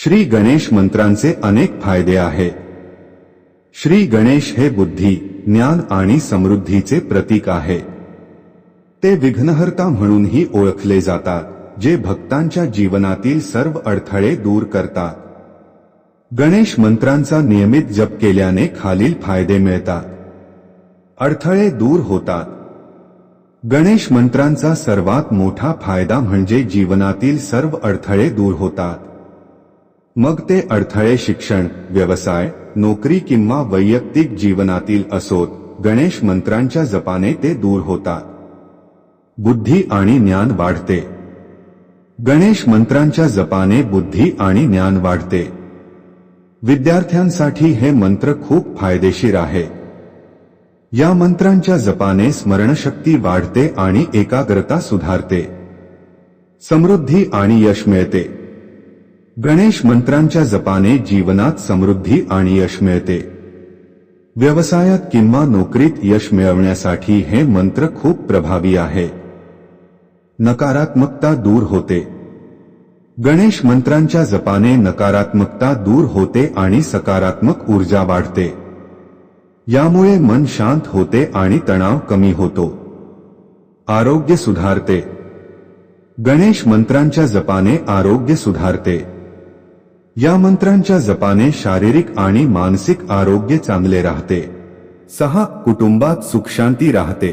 श्री गणेश मंत्रांचे अनेक फायदे आहेत। श्री गणेश हे बुद्धी, ज्ञान आणि समृद्धीचे प्रतीक आहे। ते विघ्नहर्ता म्हणूनही ओळखले जातात, जे भक्तांच्या जीवनातील सर्व अडथळे दूर करतात। गणेश मंत्रांचा नियमित जप केल्याने खालील फायदे मिळतात। अडथळे दूर होतात। गणेश मंत्रांचा सर्वात मोठा फायदा म्हणजे जीवनातील सर्व अडथळे दूर होतात। मग ते अडथळे शिक्षण, व्यवसाय, नोकरी किंवा वैयक्तिक जीवनातील असोत, गणेश मंत्रांच्या जपाने ते दूर होतात। बुद्धी आणि ज्ञान वाढते। गणेश मंत्रांच्या जपाने बुद्धी आणि ज्ञान वाढते। विद्यार्थ्यांसाठी हे मंत्र खूप फायदेशीर आहे। या मंत्रांच्या जपाने स्मरणशक्ती वाढते आणि एकाग्रता सुधारते। समृद्धी आणि यश मिळते। गणेश मंत्रांच्या जपाने जीवनात समृद्धी आणि यश मिळते। व्यवसायात किंवा नोकरीत यश मिळवण्यासाठी हे मंत्र खूप प्रभावी आहे। नकारात्मकता दूर होते। गणेश मंत्रांच्या जपाने नकारात्मकता दूर होते आणि सकारात्मक ऊर्जा वाढते। यामुळे मन शांत होते आणि तणाव कमी होतो। आरोग्य सुधारते। गणेश मंत्रांच्या जपाने आरोग्य सुधारते। या मंत्रांच्या जपाने शारीरिक आणि मानसिक आरोग्य चांगले राहते। 6. कुटुंबात सुखशांती राहते।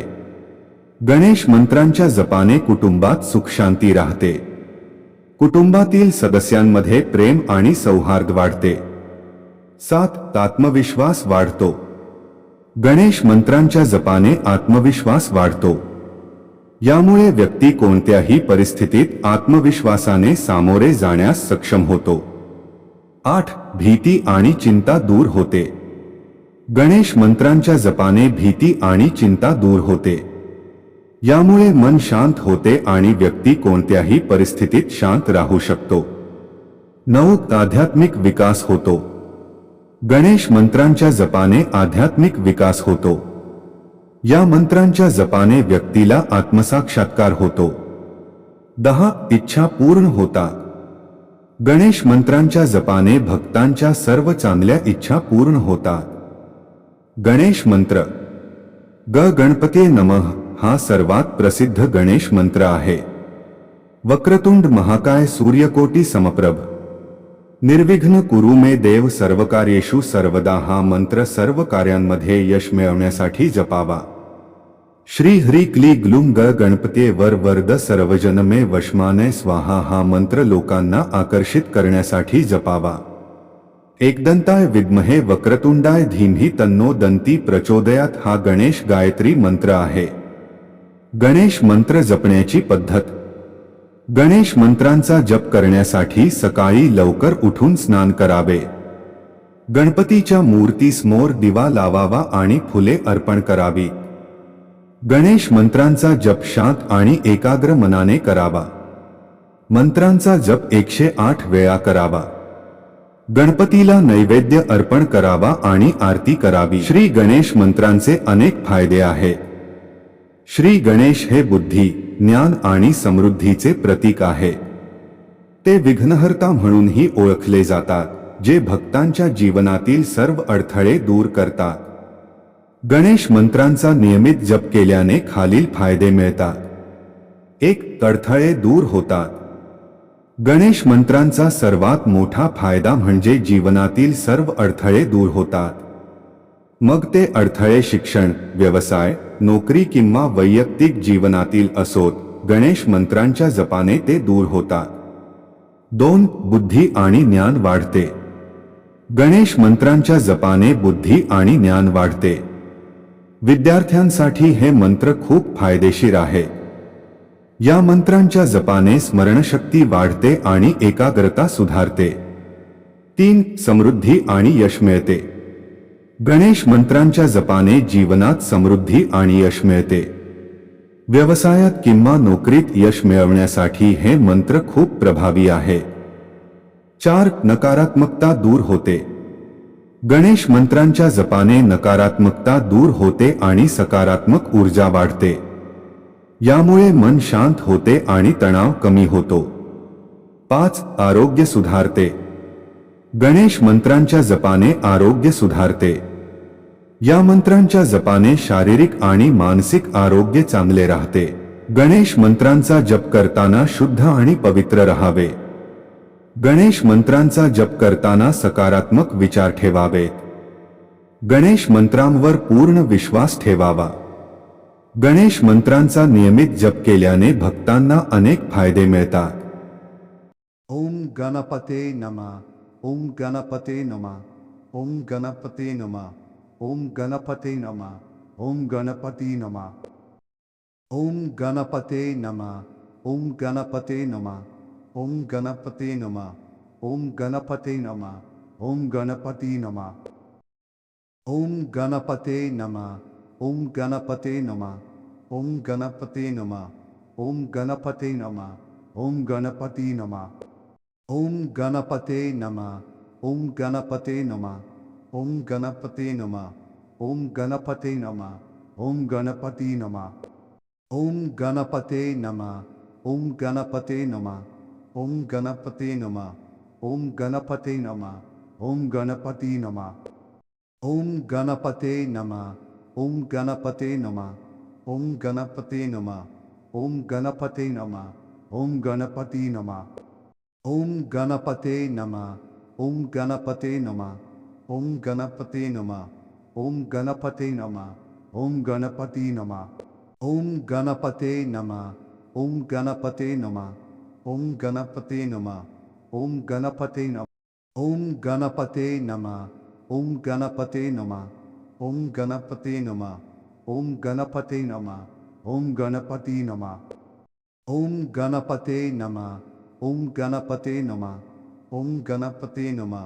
गणेश मंत्रांच्या जपाने कुटुंबात सुखशांती राहते। कुटुंबातील सदस्यांमध्ये प्रेम आणि सौहार्द वाढते। 7. आत्मविश्वास वाढतो। गणेश मंत्रांच्या जपाने आत्मविश्वास वाढतो। यामुळे व्यक्ती कोणत्याही परिस्थितीत आत्मविश्वासाने सामोरे जाण्यास सक्षम होतो। 8. भीती आणि चिंता दूर होते। गणेश मंत्रांच्या जपाने भीती आणि चिंता दूर होते। यामुळे मन शांत होते आणि व्यक्ती कोणत्याही परिस्थितीत शांत राहू शकतो। 9. आध्यात्मिक विकास होतो। गणेश मंत्रांच्या जपाने आध्यात्मिक विकास होतो। या मंत्रांच्या जपाने व्यक्तीला आत्मसाक्षात्कार होतो। 10. इच्छा पूर्ण होतात। गणेश मंत्रांच्या जपाने भक्तांच्या सर्व चांगल्या इच्छा पूर्ण होतात। गणेश मंत्र। ग गणपते नमः हा सर्वात प्रसिद्ध गणेश मंत्र आहे। वक्रतुंड महाकाय सूर्यकोटी समप्रभ निर्विघ्न कुरु मे देव सर्वकार्येषु सर्वदा हा मंत्र सर्व कार्यांमध्ये यश मिळवण्यासाठी जपावा। श्री हरी क्ली ग्लूम ग गणपते वर वरद सर्वजन मे वशमानय स्वाहा हा मंत्र लोकांना आकर्षित करण्यासाठी जपावा। एकदंताय विद्महे वक्रतुंडाय धीमहि तन्नो दंती प्रचोदयात हा गणेश गायत्री मंत्र आहे। गणेश मंत्र जपण्याची पद्धत। गणेश मंत्रांचा जप करण्यासाठी सकाळी लवकर उठून स्नान करावे। गणपतीच्या मूर्तीसमोर दिवा लावावा आणि फुले अर्पण करावी। गणेश मंत्रांचा जप शांत आणि एकाग्र मनाने करावा। मंत्रांचा जप 108 वेळा करावा। गणपतीला नैवेद्य अर्पण करावा आणि आरती करावी। श्री गणेश मंत्रांचे अनेक फायदे आहेत। श्री गणेश हे बुद्धी, ज्ञान आणि समृद्धीचे प्रतीक आहे। ते विघ्नहर्ता म्हणूनही ओळखले जातात, जे भक्तांच्या जीवनातील सर्व अडथळे दूर करतात। गणेश मंत्रांचा नियमित जप केल्याने खालील फायदे मिळतात। 1. अडथळे दूर होतात। गणेश मंत्रांचा सर्वात मोठा फायदा म्हणजे जीवनातील सर्व अडथळे दूर होतात। मग ते अडथळे शिक्षण, व्यवसाय, नोकरी किंवा वैयक्तिक जीवनातील असोत, गणेश मंत्रांच्या जपाने ते दूर होतात। 2. बुद्धी आणि ज्ञान वाढते। गणेश मंत्रांच्या जपाने बुद्धी आणि ज्ञान वाढते। विद्यार्थ्यांसाठी हे मंत्र खूप फायदेशीर आहे। या मंत्रांच्या जपाने स्मरणशक्ती वाढते आणि एकाग्रता सुधारते। 3. समृद्धी आणि यश मिळते। गणेश मंत्रांच्या जपाने जीवनात समृद्धी आणि यश मिळते। व्यवसायात किंवा नोकरीत यश मिळवण्यासाठी हे मंत्र खूप प्रभावी आहे। 4. नकारात्मकता दूर होते। गणेश मंत्रांच्या जपाने नकारात्मकता दूर होते आणि सकारात्मक ऊर्जा वाढते। यामुळे मन शांत होते आणि तणाव कमी होतो। 5. आरोग्य सुधारते। गणेश मंत्रांच्या जपाने आरोग्य सुधारते. या मंत्रांच्या जपाने शारीरिक आणि मानसिक आरोग्य चांगले राहते. गणेश मंत्रांचा जप करताना शुद्ध आणि पवित्र राहावे. गणेश मंत्रांचा जप करताना सकारात्मक विचार ठेवावेत. गणेश मंत्रांवर पूर्ण विश्वास ठेवावा. गणेश मंत्रांचा नियमित जप केल्याने भक्तांना अनेक फायदे मिळतात. ओम गणपते नमः. ओम गणपते नमः. ओम गणपते नमः. ओम गणपते नमः. ओम गणपति नमः. ओम गणपते नमः. ओम गणपते नमः. ओम गणपते नमः. ओम गणपते नमः. ओम गणपति नमः. ओम गणपते नमः. ओम गणपते नमः. ओम गणपते नमः. ओम गणपते नमः. ओम गणपति नमः. ओम गणपते नमः. ओम गणपते नमः. ओम गणपते नमः. ओम गणपते नमः. ओम गणपति नमः. ओम गणपते नमः. ओम गणपते नमः. ओम गणपते नमः. ओम गणपते नमः. ओम गणपति नमः. ओम गणपते नमः. ओम गणपते नमः. ओम गणपते नमः. ओम गणपते नमः. ओम गणपति नमः. ओम गणपते नमः. ओम गणपते नमः. ओम गणपते नमः. ओम गणपते नमः. ओम गणपति नमः. ओम गणपते नमः. ओम गणपते नमः. ओम गणपते नमः. ओम गणपते नमः. ओम गणपते नमः. ओम गणपते नमः. ओम गणपते नमः. ओम गणपते नमः. ओम गणपति नमः. ओम गणपते नमः. ओम गणपते नमः. ओम गणपते नमः. ओम गणपते नमः.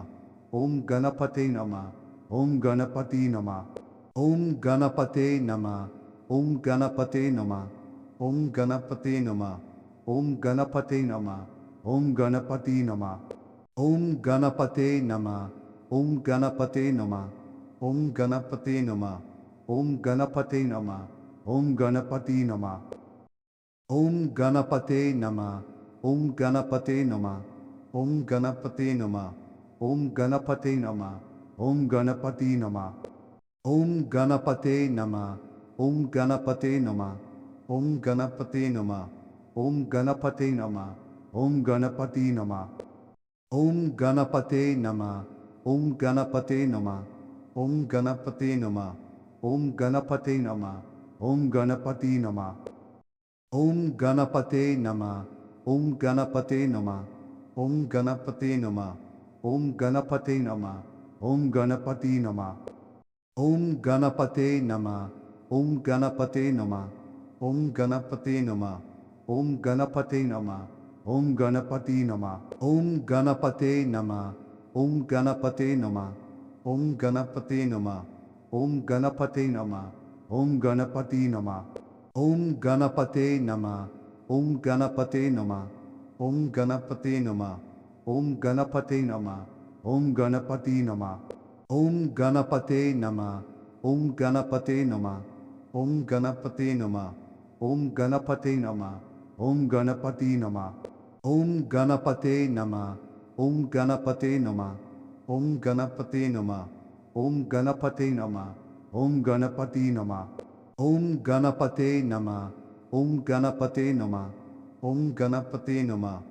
ओम गणपति नमः. ओम गणपते नमः. ओम गणपते नमः. ओम गणपते नमः. ओम गणपते नमः. ओम गणपति नमः. ओम गणपते नमः. ओम गणपते नमः. ओम गणपते नमः. ओम गणपते नमः. ओम गणपति नमः. ओम गणपते नमः. ओम गणपते नमः. ओम गणपते नमः. ओम गणपते नमः. ओम गणपति नमः. ओम गणपते नमः. ओम गणपते नमः. ओम गणपते नमः. ओम गणपते नमः. ओम गणपति नमः. ओम गणपते नमः. ओम गणपते नमः. ओम गणपते नमः. ओम गणपते नमः. ओम गणपति नमः. ओम गणपते नमः. ओम गणपते नमः. ओम गणपते नमः. ओम गणपते नमः. ओम गणपति नमः. ओम गणपते नमः. ओम गणपते नमः. ओम गणपते नमः. ओम गणपते नमः. ओम गणपति नमः. ओम गणपते नमः. ओम गणपते नमः. ओम गणपते नमः. ओम गणपते नमः. ओम गणपति नमः. ओम गणपते नमः. ओम गणपते नमः. ओम गणपते नमः. ओम गणपते नमः. ओम गणपति नमः. ओम गणपते नमः. ओम गणपते नमः. ओम गणपते नमः. ओम गणपते नमः. ओम गणपति नमः. ओम गणपते नमः. ओम गणपते नमः. ओम गणपते नमः. ओम गणपते नमः. ओम गणपति नमः. ओम गणपते नमः. ओम गणपते नमः. ओम गणपते नमः. ओम गणपते नमः. ओम गणपति नमः.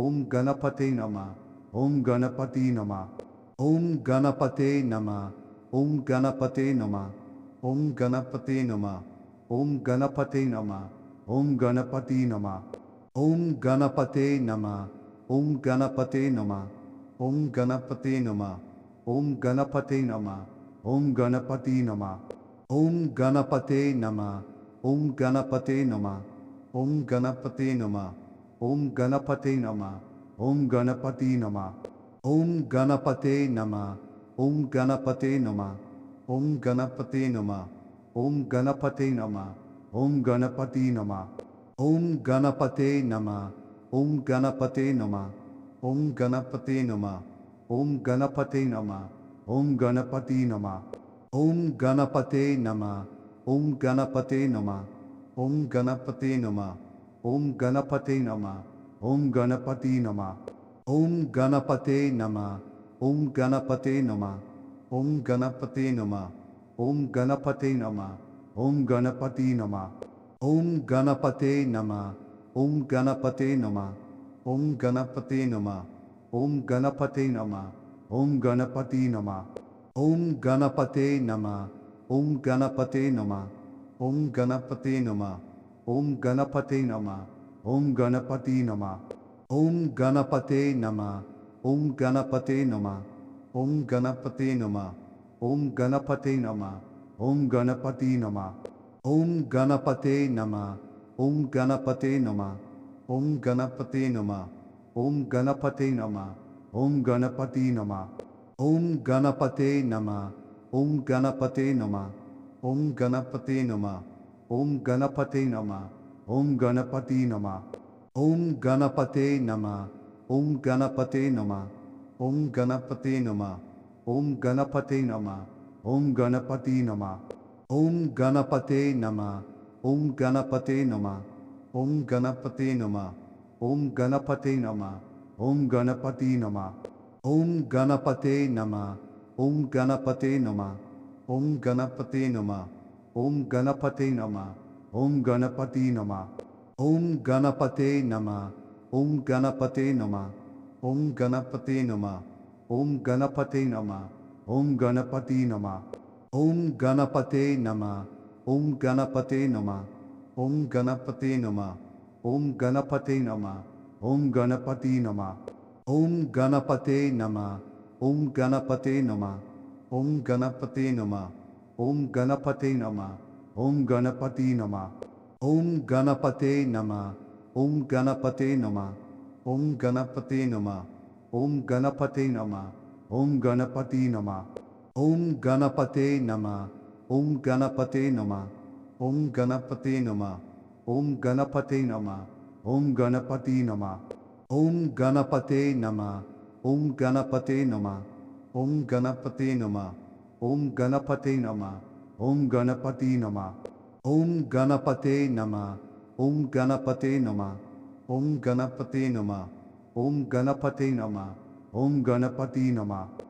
ओम गणपते नमः. ओम गणपते नमः. ओम गणपते नमः. ओम गणपते नमः. ओम गणपति नमः. ओम गणपते नमः. ओम गणपते नमः. ओम गणपते नमः. ओम गणपते नमः. ओम गणपति नमः. ओम गणपते नमः. ओम गणपते नमः. ओम गणपते नमः. ओम गणपते नमः. ओम गणपति नमः. ओम गणपते नमः. ओम गणपते नमः. ओम गणपते नमः. ओम गणपते नमः. ओम गणपति नमः. ओम गणपते नमः. ओम गणपते नमः. ओम गणपते नमः. ओम गणपते नमः. ओम गणपति नमः. ओम गणपते नमः. ओम गणपते नमः. ओम गणपते नमः. ओम गणपते नमः. ओम गणपति नमः. ओम गणपते नमः. ओम गणपते नमः ओम गणपते नमः ओम गणपते नमः ओम गणपति नमः ओम गणपते नमः ओम गणपते नमः ओम गणपते नमः ओम गणपते नमः ओम गणपति नमः ओम गणपते नमः ओम गणपते नमः ओम गणपते नमः ओम गणपते नमः ओम गणपति नमः ओम गणपते नमः ओम गणपते नमः ओम गणपते नमः ओम गणपते नमः ओम गणपति नमः ओम गणपते नमः ओम गणपते नमः ओम गणपते नमः ओम गणपते नमः ओम गणपति नमः ओम गणपते नमः ओम गणपते नमः ओम गणपते नमः ओम गणपते नमः ओम गणपति नमः ओम गणपते नमः ओम गणपते नमः ओम गणपते नमः ओम गणपते नमः ओम गणपति नमः ओम गणपते नमः ओम गणपते नमः ओम गणपते नमः ओम गणपते नमः ओम गणपति नमः ओम गणपते नमः ओम गणपते नमः ओम गणपते नमः ओम गणपते नमः ओम गणपति नमः ओम गणपते नमः ओम गणपते नमः ओम गणपते नमः ओम गणपते नमः ओम गणपति नमः ओम गणपते नमः ओम गणपते नमः ओम गणपते नमः ओम गणपते नमः ओम गणपति नमः ओम गणपते नमः ओम गणपते नमः ओम गणपते नमः ओम गणपते नमः ओम गणपति नमः ओम गणपते नमः ओम गणपते नमः ओम गणपते नमः ओम गणपते नमः ओम गणपति नमः ओम गणपते नमः ओम गणपते नमः ओम गणपते नमः ओम गणपते नमः ओम गणपति नमः ओम गणपते नमः ओम गणपते नमः ओम गणपते नमः ओम गणपते नमः ओम गणपति नमः ओम गणपते नमः ओम गणपते नमः ओम गणपते नमः ओम गणपते नमः ओम गणपति नमः